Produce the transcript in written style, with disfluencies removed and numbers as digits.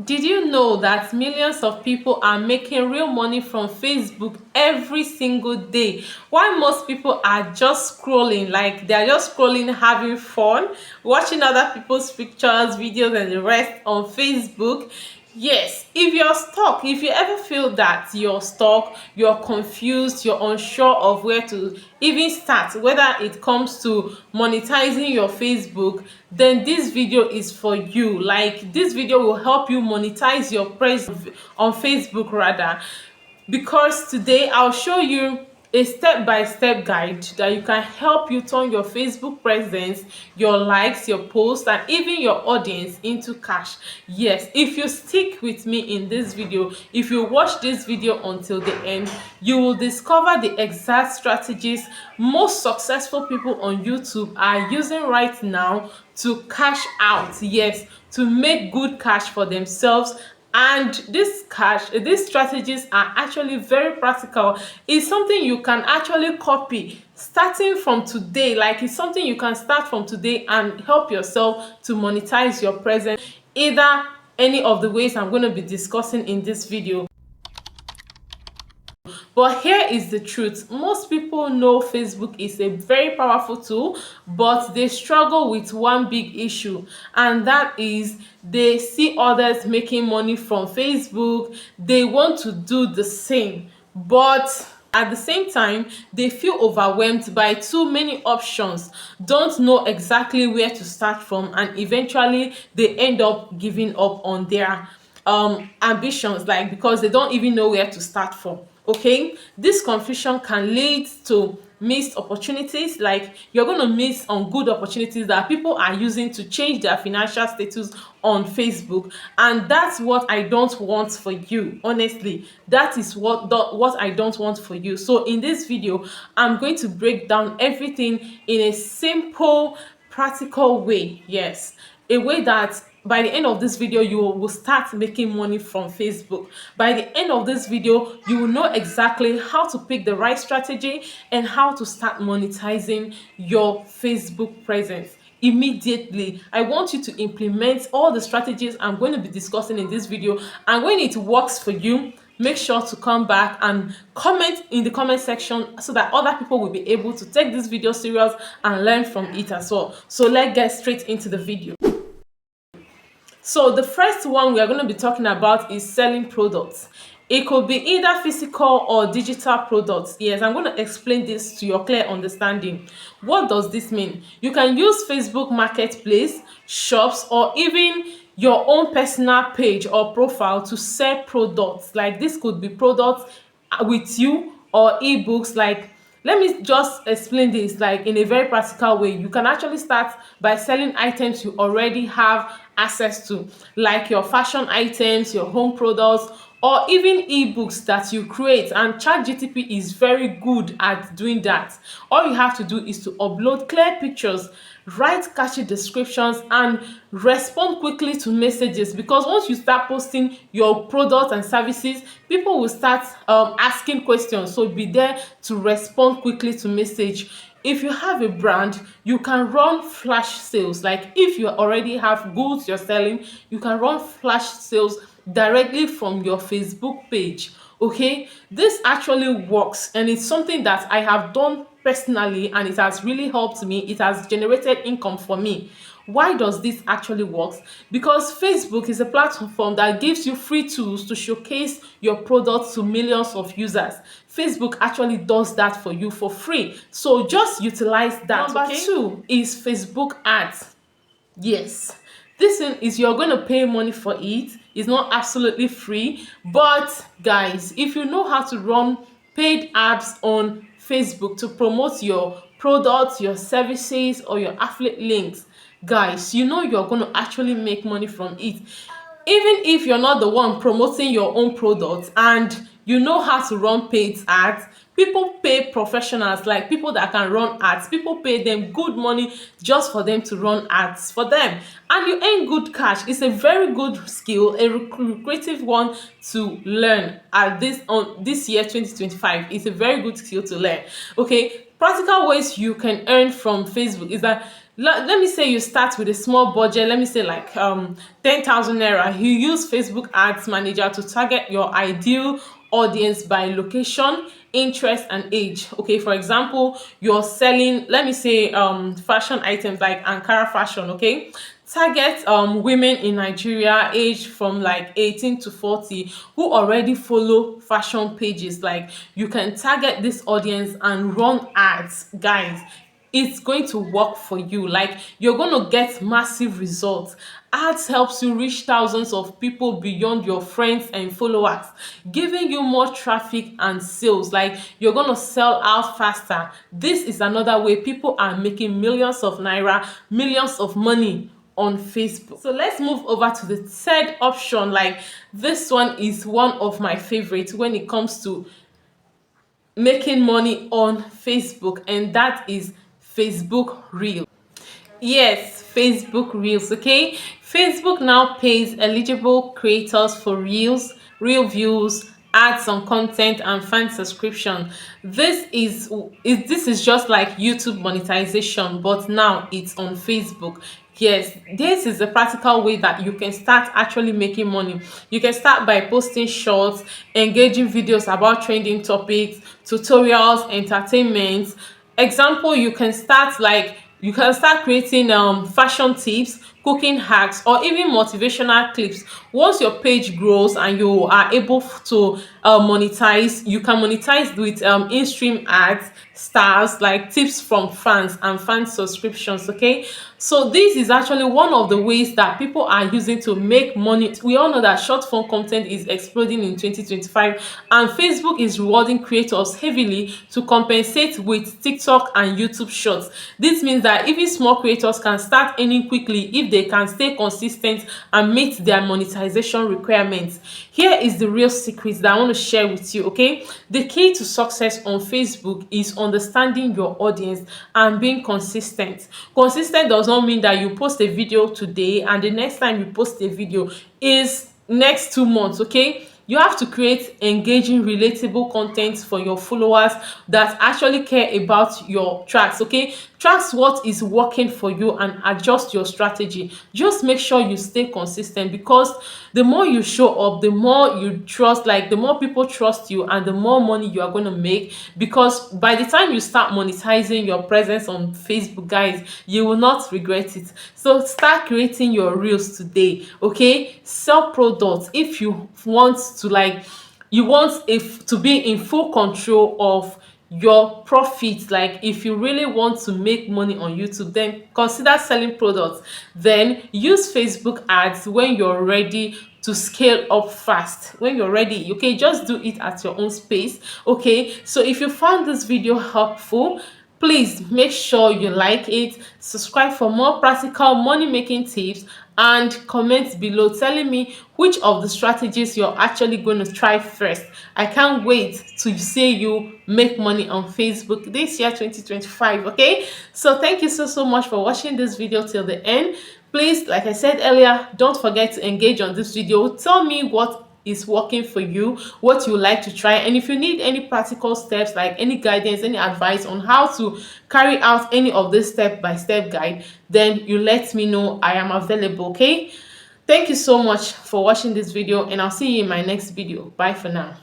Did you know that millions of people are making real money from Facebook every single day? While most people are just scrolling, like they're just scrolling, having fun, watching other people's pictures, videos, and the rest on Facebook. Yes, if you're stuck, if you ever feel that you're stuck, you're confused, you're unsure of where to even start, whether it comes to monetizing your Facebook, then this video is for you. Like, this video will help you monetize your presence on Facebook rather, because today I'll show you a step-by-step guide that you can help you turn your Facebook presence, your likes, your posts, and even your audience into cash. Yes, if you stick with me in this video, if you watch this video until the end, you will discover the exact strategies most successful people on YouTube are using right now to cash out. Yes, to make good cash for themselves. And these strategies are actually very practical. It's something you can actually copy starting from today. Like, it's something you can start from today and help yourself to monetize your presence, either any of the ways I'm going to be discussing in this video. But here is the truth. Most people know Facebook is a very powerful tool, but they struggle with one big issue, and that is they see others making money from Facebook. They want to do the same, but at the same time, they feel overwhelmed by too many options, don't know exactly where to start from, and eventually they end up giving up on their ambitions, like, because they don't even know where to start from. Okay, this confusion can lead to missed opportunities. Like, you're going to miss on good opportunities that people are using to change their financial status on Facebook, and that's what I don't want for you. Honestly, that is what I don't want for you. So in this video, I'm going to break down everything in a simple, practical way. Yes, a way that by the end of this video you will start making money from Facebook. By the end of this video, you will know exactly how to pick the right strategy and how to start monetizing your Facebook presence immediately. I want you to implement all the strategies I'm going to be discussing in this video, and when it works for you, make sure to come back and comment in the comment section so that other people will be able to take this video serious and learn from it as well. So let's get straight into the video. So the first one we are going to be talking about is selling products. It could be either physical or digital products. Yes, I'm going to explain this to your clear understanding. What does this mean? You can use Facebook Marketplace, shops, or even your own personal page or profile to sell products. Like, this could be products with you, or ebooks. Like, let me just explain this like in a very practical way. You can actually start by selling items you already have access to, like your fashion items, your home products, or even ebooks that you create. And ChatGTP is very good at doing that. All you have to do is to upload clear pictures, write catchy descriptions, and respond quickly to messages, because once you start posting your products and services, people will start asking questions. So be there to respond quickly to message. If you have a brand, you can run flash sales. Like, if you already have goods you're selling, you can run flash sales directly from your Facebook page. Okay, this actually works, and it's something that I have done personally, and it has really helped me. It has generated income for me. Why does this actually work? Because Facebook is a platform that gives you free tools to showcase your products to millions of users. Facebook actually does that for you for free, so just utilize that. Number two is Facebook ads. Yes, this thing is, you're going to pay money for it. It's not absolutely free. But guys, if you know how to run paid ads on Facebook to promote your products, your services, or your affiliate links, guys, you know you're going to actually make money from it. Even if you're not the one promoting your own product and you know how to run paid ads, people pay professionals, like people that can run ads. People pay them good money just for them to run ads for them, and you earn good cash. It's a very good skill, a lucrative one to learn at this on this year 2025. It's a very good skill to learn. Okay, practical ways you can earn from Facebook is that, Let me say you start with a small budget, let me say like 10,000 naira. You use Facebook Ads Manager to target your ideal audience by location, interest, and age. Okay, for example, you're selling, let me say, fashion items like Ankara fashion. Okay, target women in Nigeria aged from like 18 to 40 who already follow fashion pages. Like, you can target this audience and run ads, guys. It's going to work for you. Like, you're going to get massive results. Ads helps you reach thousands of people beyond your friends and followers, giving you more traffic and sales. Like, you're going to sell out faster. This is another way people are making millions of naira, millions of money on Facebook. So let's move over to the third option. Like, this one is one of my favorites when it comes to making money on Facebook, and that is Facebook Reels. Yes, Facebook Reels. Okay, Facebook now pays eligible creators for real views, ads on content, and fan subscription. This is just like YouTube monetization, but now it's on Facebook. Yes, this is a practical way that you can start actually making money. You can start by posting shorts, engaging videos about trending topics, tutorials, entertainment. Example, you can start creating fashion tips, cooking hacks, or even motivational clips. Once your page grows and you are able to monetize, you can monetize with in-stream ads, stars, like tips from fans and fan subscriptions. Okay, so this is actually one of the ways that people are using to make money. We all know that short form content is exploding in 2025, and Facebook is rewarding creators heavily to compensate with TikTok and YouTube shorts. This means that even small creators can start earning quickly if they can stay consistent and meet their monetization requirements. Here is the real secret that I want to share with you. Okay, the key to success on Facebook is understanding your audience and being consistent. Consistent does not mean that you post a video today and the next time you post a video is next 2 months. Okay, you have to create engaging, relatable content for your followers that actually care about your tracks. Okay, tracks what is working for you and adjust your strategy. Just make sure you stay consistent, because the more you show up, the more you trust, like the more people trust you, and the more money you are going to make. Because by the time you start monetizing your presence on Facebook, guys, you will not regret it. So start creating your reels today. Okay, sell products. If you want to, like, you want if to be in full control of your profits, like if you really want to make money on YouTube, then consider selling products. Then use Facebook ads when you're ready to scale up fast. When you're ready, okay, just do it at your own space. Okay, so if you found this video helpful, please make sure you like it, subscribe for more practical money making tips, and comment below telling me which of the strategies you're actually going to try first. I can't wait to see you make money on Facebook this year 2025. Okay, so thank you so much for watching this video till the end. Please, like I said earlier, don't forget to engage on this video. Tell me what is working for you, what you like to try, and if you need any practical steps, like any guidance, any advice on how to carry out any of this step-by-step guide, then you let me know. I am available. Okay, thank you so much for watching this video, and I'll see you in my next video. Bye for now.